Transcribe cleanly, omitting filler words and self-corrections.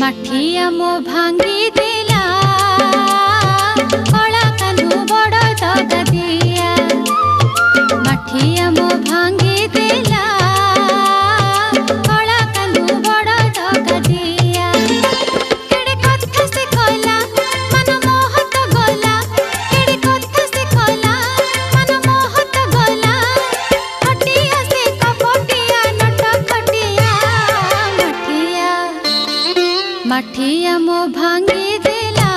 माठिया मो भांगी दिला कला कानू बड़ दगा दिया। माठिया मो भांगी दिला कला कानू बड़ दगा दिया। केड़े कथा से कहला मन मोहत गला, केड़े कथा से कहला मन मोहत गला। खटिया से कपटिया नट खटिया। माठिया मो भांगी दिला